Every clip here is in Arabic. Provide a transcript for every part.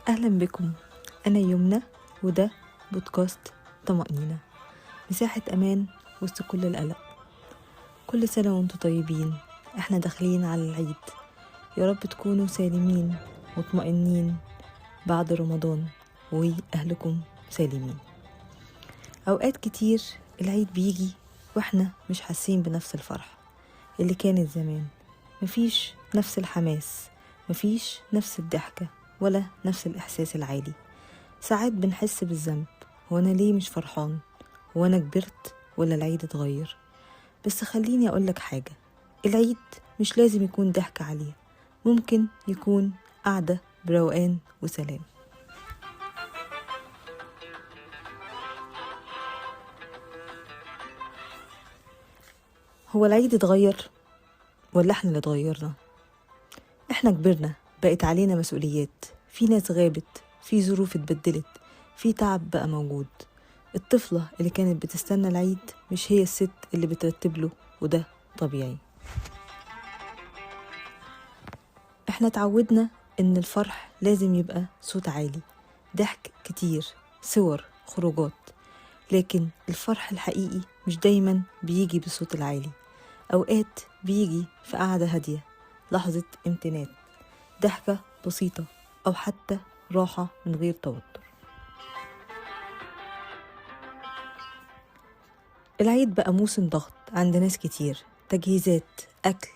أهلا بكم. أنا يمنى وده بودكاست طمأنينة، مساحة أمان وسط كل القلق. كل سنة وانتم طيبين، احنا داخلين على العيد. يا رب تكونوا سالمين مطمئنين بعد رمضان وأهلكم سالمين. أوقات كتير العيد بيجي واحنا مش حاسين بنفس الفرح اللي كانت زمان. مفيش نفس الحماس، مفيش نفس الضحكة ولا نفس الإحساس العالي. ساعات بنحس بالذنب، هو أنا ليه مش فرحان؟ هو أنا كبرت ولا العيد اتغير؟ بس خليني أقولك حاجة، العيد مش لازم يكون ضحكة عالية، ممكن يكون قعدة بروقان وسلام. هو العيد اتغير ولا احنا اللي اتغيرنا؟ احنا كبرنا، بقت علينا مسؤوليات، في ناس غابت، في ظروف اتبدلت، في تعب بقى موجود. الطفلة اللي كانت بتستنى العيد مش هي الست اللي بترتب له، وده طبيعي. احنا اتعودنا ان الفرح لازم يبقى صوت عالي، ضحك كتير، صور، خروجات. لكن الفرح الحقيقي مش دايما بيجي بالصوت العالي، اوقات بيجي في قعدة هادية، لحظة امتنان، ضحكة بسيطة، او حتى راحة من غير توتر. العيد بقى موسم ضغط عند ناس كتير، تجهيزات، أكل،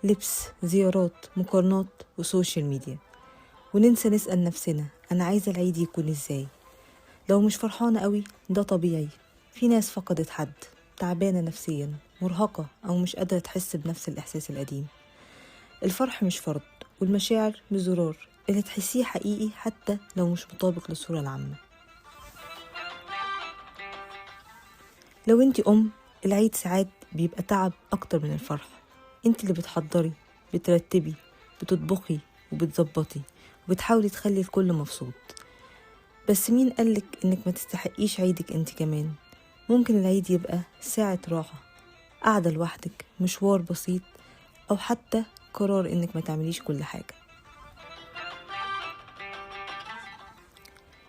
لبس، زيارات، مقارنات وسوشيال ميديا. وننسى نسأل نفسنا أنا عايزة العيد يكون إزاي؟ لو مش فرحانة قوي ده طبيعي. في ناس فقدت حد، تعبانة نفسيا، مرهقة أو مش قادرة تحس بنفس الإحساس القديم. الفرح مش فرض، والمشاعر مش زرار اللي تحسيه حقيقي حتى لو مش مطابق للصورة العامة. لو انتي العيد ساعات بيبقى تعب أكتر من الفرح. انتي اللي بتحضري، بترتبي، بتطبخي وبتظبطي وبتحاولي تخلي الكل مبسوط. بس مين قالك انك ما تستحقيش عيدك انتي كمان؟ ممكن العيد يبقى ساعة راحة، قاعدة لوحدك، مشوار بسيط، أو حتى قرار انك ما تعمليش كل حاجة.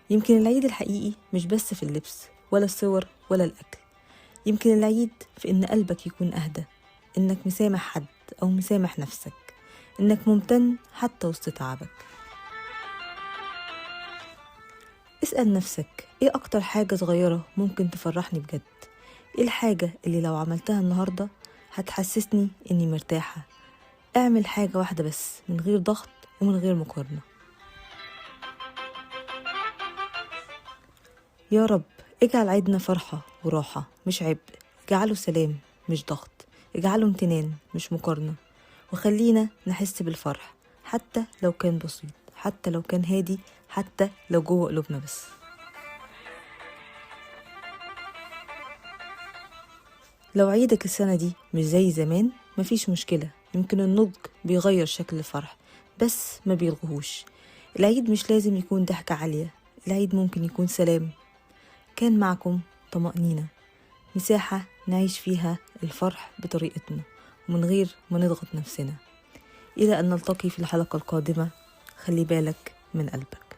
يمكن العيد الحقيقي مش بس في اللبس ولا الصور ولا الأكل، يمكن العيد في إن قلبك يكون أهدى، إنك مسامح حد أو مسامح نفسك، إنك ممتن حتى وسط تعبك. اسأل نفسك إيه أكتر حاجة صغيرة ممكن تفرحني بجد؟ إيه الحاجة اللي لو عملتها النهاردة هتحسسني إني مرتاحة؟ اعمل حاجة واحدة بس من غير ضغط ومن غير مقارنة. يا رب اجعل عيدنا فرحة وراحة مش عبء، اجعله سلام مش ضغط، اجعله امتنان مش مقارنة. وخلينا نحس بالفرح حتى لو كان بسيط، حتى لو كان هادي، حتى لو جوه قلوبنا بس. لو عيدك السنة دي مش زي زمان مفيش مشكلة، يمكن النضج بيغير شكل الفرح بس ما بيلغوهوش. العيد مش لازم يكون ضحكة عالية، العيد ممكن يكون سلام. كان معكم طمأنينة، مساحة نعيش فيها الفرح بطريقتنا ومن غير ما نضغط نفسنا. إلى أن نلتقي في الحلقة القادمة، خلي بالك من قلبك.